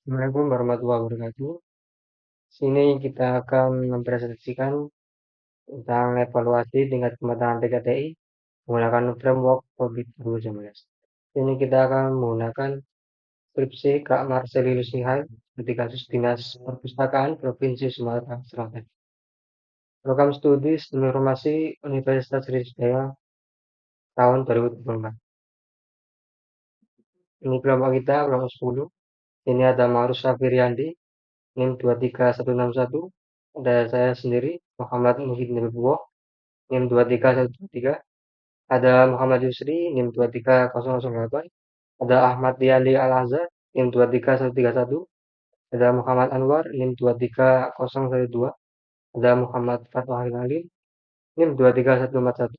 Assalamualaikum warahmatullahi wabarakatuh. Sini kita akan mempresentasikan tentang evaluasi tingkat kematangan PKTI menggunakan framework COVID 2019. Ini kita akan menggunakan skripsi Kak Marcelino Sihai seperti kasus Dinas Perpustakaan Provinsi Sumatera Selatan. Program studi Sistem Informasi Universitas Sriwijaya tahun 2024. Ini kelompok kita, kelompok 10. Ini ada Marus Safiriandi, NIM 23161. Ada saya sendiri, Muhammad Muhyiddin Nubuwo, NIM 23123. Ada Muhammad Yusri, NIM 23008. Ada Ahmad Diali Al-Azhar, NIM 23131. Ada Muhammad Anwar, NIM 23012. Ada Muhammad Fatwa Halim, NIM 23141.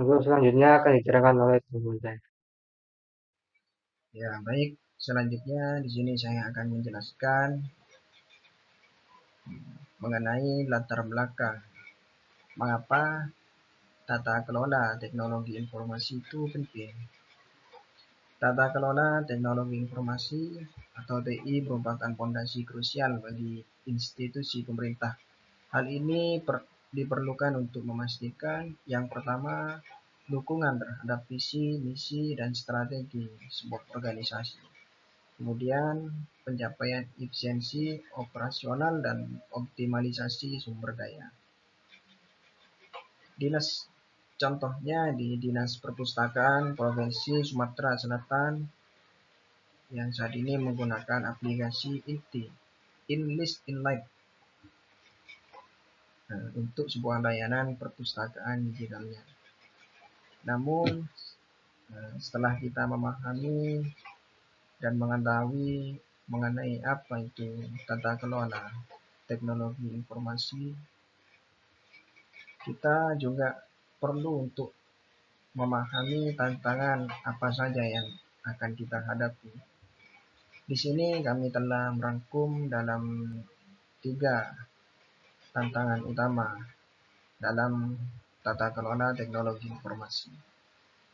Untuk selanjutnya akan diterangkan oleh teman saya. Ya, baik. Selanjutnya di sini saya akan menjelaskan mengenai latar belakang mengapa tata kelola teknologi informasi itu penting. Tata kelola teknologi informasi atau TI merupakan fondasi krusial bagi institusi pemerintah. Hal ini diperlukan untuk memastikan yang pertama, dukungan terhadap visi, misi, dan strategi sebuah organisasi. Kemudian pencapaian efisiensi operasional dan optimalisasi sumber daya. Contohnya di Dinas Perpustakaan Provinsi Sumatera Selatan yang saat ini menggunakan aplikasi InList InLight untuk sebuah layanan perpustakaan digitalnya. Namun setelah kita memahami dan mengetahui mengenai apa itu tata kelola teknologi informasi, kita juga perlu untuk memahami tantangan apa saja yang akan kita hadapi. Di sini kami telah merangkum dalam 3 tantangan utama dalam tata kelola teknologi informasi.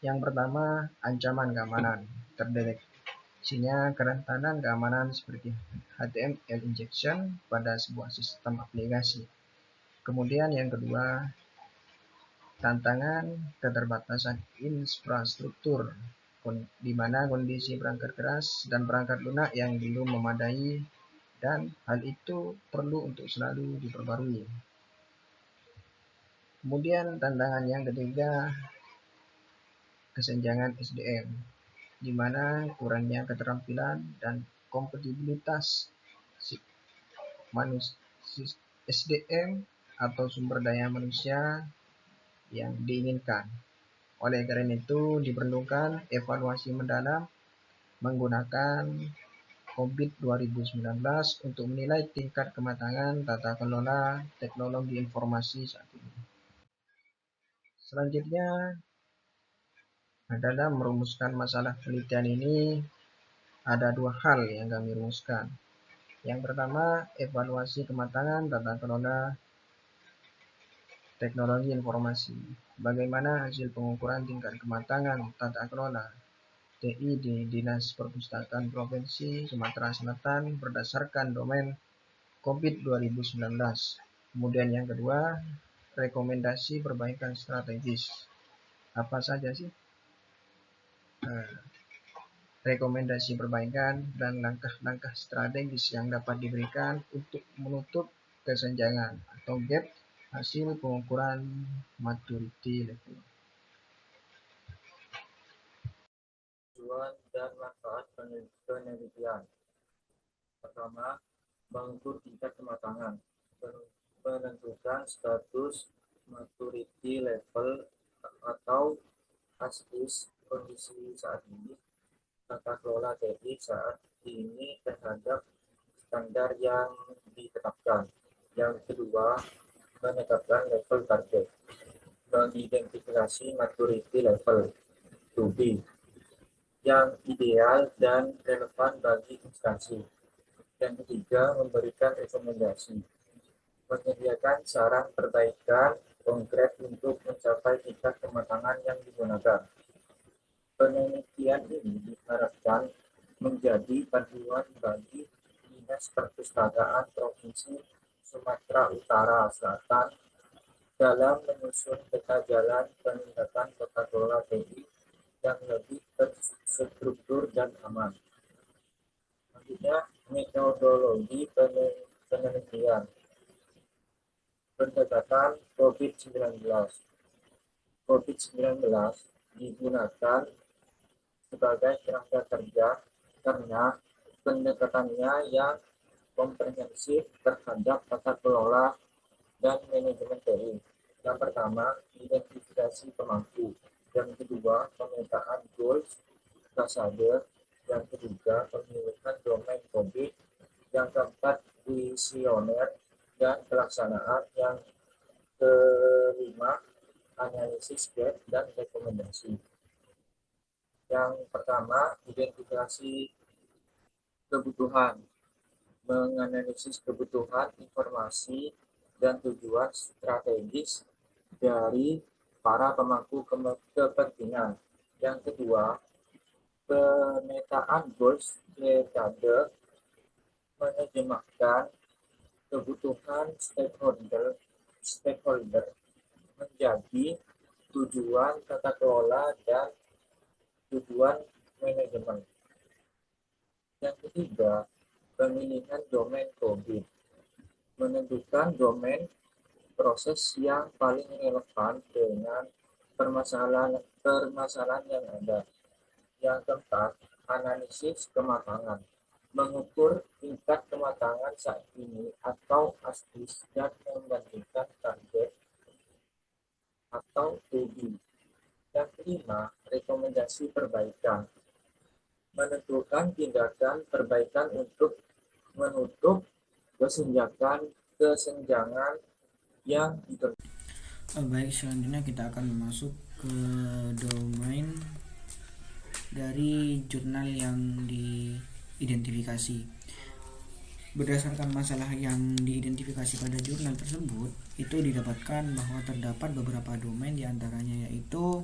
Yang pertama, ancaman keamanan terdeteksinya kerentanan keamanan seperti HTML injection pada sebuah sistem aplikasi. Kemudian yang kedua, tantangan keterbatasan infrastruktur, di mana kondisi perangkat keras dan perangkat lunak yang belum memadai, dan hal itu perlu untuk selalu diperbarui. Kemudian tantangan yang ketiga, kesenjangan SDM, di mana kurangnya keterampilan dan kompatibilitas SDM atau sumber daya manusia yang diinginkan. Oleh karena itu diperlukan evaluasi mendalam menggunakan COVID 2019 untuk menilai tingkat kematangan tata kelola teknologi informasi saat ini. Selanjutnya adalah merumuskan masalah penelitian ini. Ada 2 hal yang kami rumuskan. Yang pertama, evaluasi kematangan tata kelola teknologi informasi. Bagaimana hasil pengukuran tingkat kematangan tata kelola TI di Dinas Perpustakaan Provinsi Sumatera Selatan berdasarkan domain COVID 2019. Kemudian yang kedua, rekomendasi perbaikan strategis. Apa saja sih rekomendasi perbaikan dan langkah-langkah strategis yang dapat diberikan untuk menutup kesenjangan atau gap hasil pengukuran maturity level. Tujuan dan manfaat penelitian. Pertama, mengukur tingkat kematangan, menentukan status maturity level atau ASIS kondisi saat ini, tata kelola TI saat ini terhadap standar yang ditetapkan. Yang kedua, menetapkan level target, mengidentifikasi maturity level to be yang ideal dan relevan bagi instansi. Yang ketiga, memberikan rekomendasi, menyediakan saran perbaikan konkret untuk mencapai tingkat kematangan yang digunakan. Penelitian ini diharapkan menjadi panduan bagi Dinas Perpustakaan Provinsi Sumatera Utara Selatan dalam menyusun peta jalan peningkatan tata kelola TI yang lebih terstruktur dan aman. Selanjutnya, metodologi penelitian pendekatan COVID-19. COVID-19 digunakan sebagai kerangka kerja karena pendekatannya yang komprehensif terhadap tata kelola dan manajemen TI. Yang pertama, identifikasi pemangku. Yang kedua, pemetaan goals, kasade. Yang ketiga, pemilihan domain COVID. Yang keempat, visioner dan pelaksanaan. Yang kelima, analisis gap dan rekomendasi. Yang pertama, identifikasi kebutuhan, menganalisis kebutuhan informasi dan tujuan strategis dari para pemangku kepentingan. Yang kedua, pemetaan goals dekade, menerjemahkan kebutuhan stakeholder menjadi tujuan tata kelola dan tujuan manajemen. Yang ketiga, pemilihan domain COVID, menentukan domain proses yang paling relevan dengan permasalahan yang ada. Yang keempat, analisis kematangan, mengukur tingkat kematangan saat ini atau ASDIS dan membandingkan target atau TD. Yang kelima, rekomendasi perbaikan, menentukan tindakan perbaikan untuk menutup kesenjangan yang ditentukan. Baik, selanjutnya kita akan masuk ke domain dari jurnal yang diidentifikasi. Berdasarkan masalah yang diidentifikasi pada jurnal tersebut, itu didapatkan bahwa terdapat beberapa domain diantaranya yaitu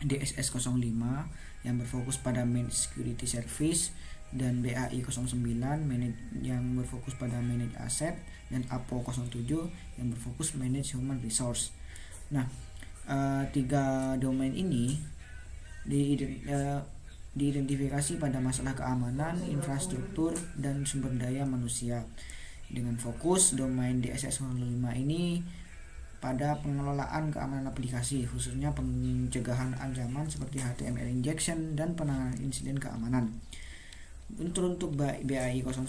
DSS 05 yang berfokus pada Managed Security Service dan BAI 09 yang berfokus pada Manage Asset dan APO 07 yang berfokus Manage Human Resource. Nah, tiga domain ini diidentifikasi pada masalah keamanan, infrastruktur, dan sumber daya manusia. Dengan fokus domain DSS 05 ini pada pengelolaan keamanan aplikasi, khususnya pencegahan ancaman seperti HTML injection dan penanganan insiden keamanan. Untuk BAI 09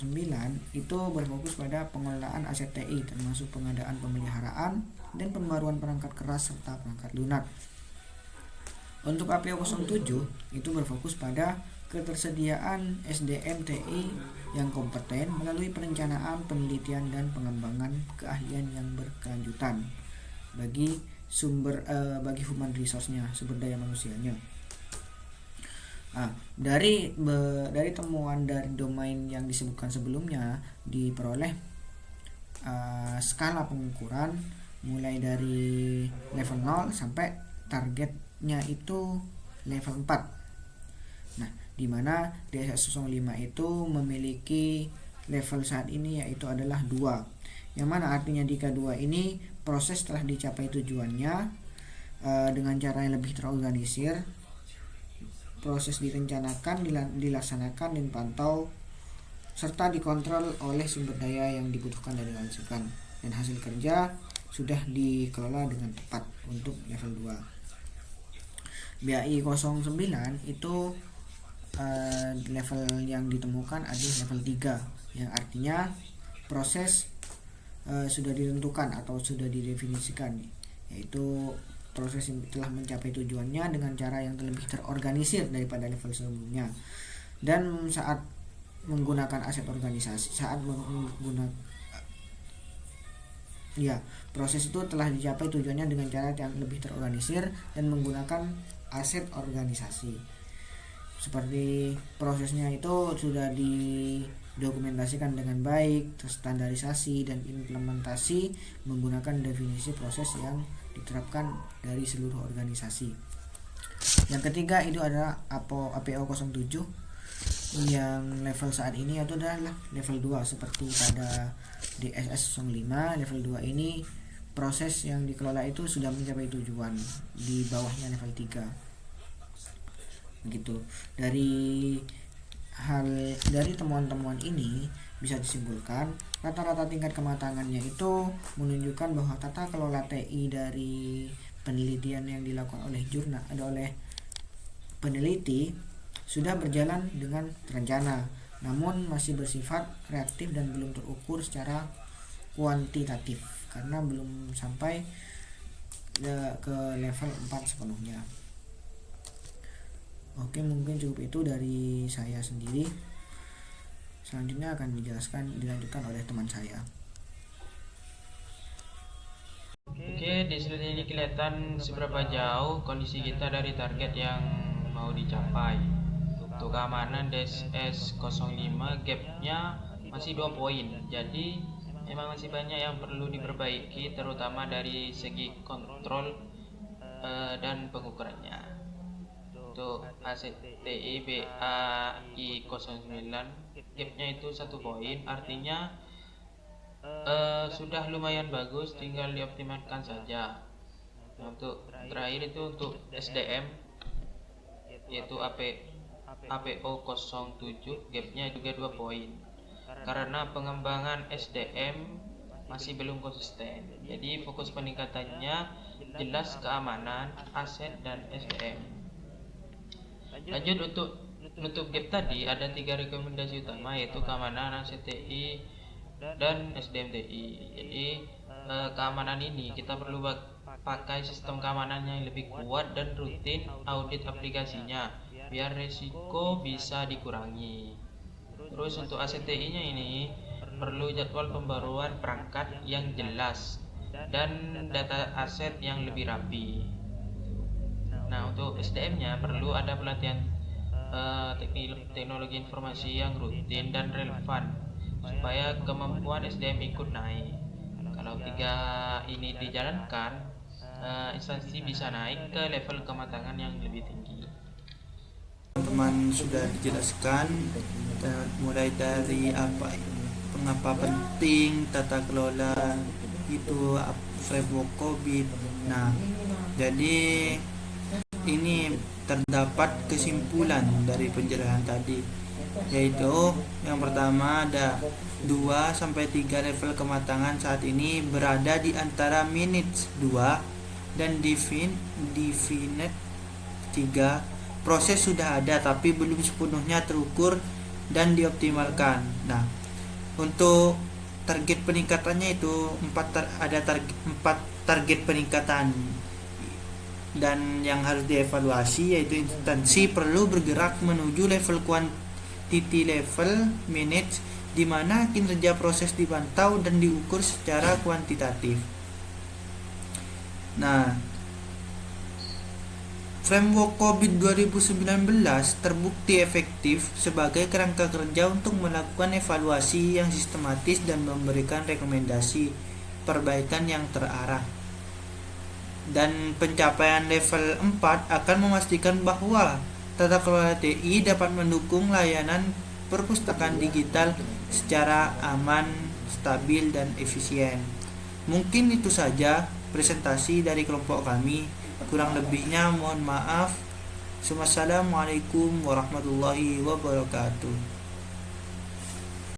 itu berfokus pada pengelolaan aset TI termasuk pengadaan pemeliharaan dan pembaruan perangkat keras serta perangkat lunak. Untuk APO 07 itu berfokus pada ketersediaan SDM TI yang kompeten melalui perencanaan, penelitian, dan pengembangan keahlian yang berkelanjutan bagi human resource-nya, sumber daya manusianya. Dari temuan dari domain yang disebutkan sebelumnya diperoleh skala pengukuran mulai dari level 0 sampai targetnya itu level 4. Nah, di mana DSS 05 itu memiliki level saat ini yaitu adalah 2. Yang mana artinya di K2 ini proses telah dicapai tujuannya dengan cara yang lebih terorganisir. Proses direncanakan, dilaksanakan, dan pantau serta dikontrol oleh sumber daya yang dibutuhkan dan dihasilkan, dan hasil kerja sudah dikelola dengan tepat untuk level 2. BAI 09 itu level yang ditemukan adalah level 3, yang artinya proses sudah ditentukan atau sudah didefinisikan, yaitu proses yang telah mencapai tujuannya dengan cara yang lebih terorganisir daripada level sebelumnya. Dan saat menggunakan aset organisasi, proses itu telah dicapai tujuannya dengan cara yang lebih terorganisir dan menggunakan aset organisasi. Seperti prosesnya itu sudah didokumentasikan dengan baik, terstandarisasi dan implementasi menggunakan definisi proses yang diterapkan dari seluruh organisasi. Yang ketiga itu adalah APO 07 yang level saat ini itu adalah level 2 seperti pada DSS 05. Level 2 ini proses yang dikelola itu sudah mencapai tujuan, di bawahnya level 3. Begitu. Dari temuan-temuan ini bisa disimpulkan rata-rata tingkat kematangannya itu menunjukkan bahwa tata kelola TI dari penelitian yang dilakukan oleh peneliti sudah berjalan dengan terencana, namun masih bersifat reaktif dan belum terukur secara kuantitatif karena belum sampai ke level 4 sepenuhnya. Oke, mungkin cukup itu dari saya sendiri. Selanjutnya akan dilanjutkan oleh teman saya. Oke, di slide ini kelihatan seberapa jauh kondisi kita dari target yang mau dicapai. Untuk keamanan DSS 05 gapnya masih 2 poin. Jadi memang masih banyak yang perlu diperbaiki, terutama dari segi kontrol dan pengukurannya. Untuk ACTI BAI 09 gapnya itu 1 poin, artinya sudah lumayan bagus, tinggal dioptimalkan saja. Nah, untuk terakhir itu untuk SDM yaitu APO 07 gapnya juga 2 poin karena pengembangan SDM masih belum konsisten, jadi fokus peningkatannya jelas keamanan, aset, dan SDM. Lanjut, untuk nutup gap tadi ada 3 rekomendasi utama, yaitu keamanan, ACTI, dan SDMTI. Jadi keamanan ini kita perlu pakai sistem keamanan yang lebih kuat dan rutin audit aplikasinya biar resiko bisa dikurangi. Terus untuk ACTI nya ini perlu jadwal pembaruan perangkat yang jelas dan data aset yang lebih rapi. Nah, untuk SDM nya perlu ada pelatihan teknologi informasi yang rutin dan relevan supaya kemampuan SDM ikut naik. Kalau 3 ini dijalankan, instansi bisa naik ke level kematangan yang lebih tinggi. Teman-teman sudah dijelaskan mulai dari mengapa penting tata kelola itu framework COVID. Nah, jadi ini terdapat kesimpulan dari penjelasan tadi, yaitu yang pertama ada 2-3 level kematangan saat ini berada di antara minutes 2 dan definite 3. Proses sudah ada tapi belum sepenuhnya terukur dan dioptimalkan. Nah, untuk target peningkatannya itu ada 4 target peningkatan, dan yang harus dievaluasi yaitu instansi perlu bergerak menuju level quantity level manage, di mana kinerja proses dipantau dan diukur secara kuantitatif. Nah, framework COVID 2019 terbukti efektif sebagai kerangka kerja untuk melakukan evaluasi yang sistematis dan memberikan rekomendasi perbaikan yang terarah. Dan pencapaian level 4 akan memastikan bahwa tata kelola TI dapat mendukung layanan perpustakaan digital secara aman, stabil, dan efisien. Mungkin itu saja presentasi dari kelompok kami. Kurang lebihnya mohon maaf. Wassalamualaikum warahmatullahi wabarakatuh.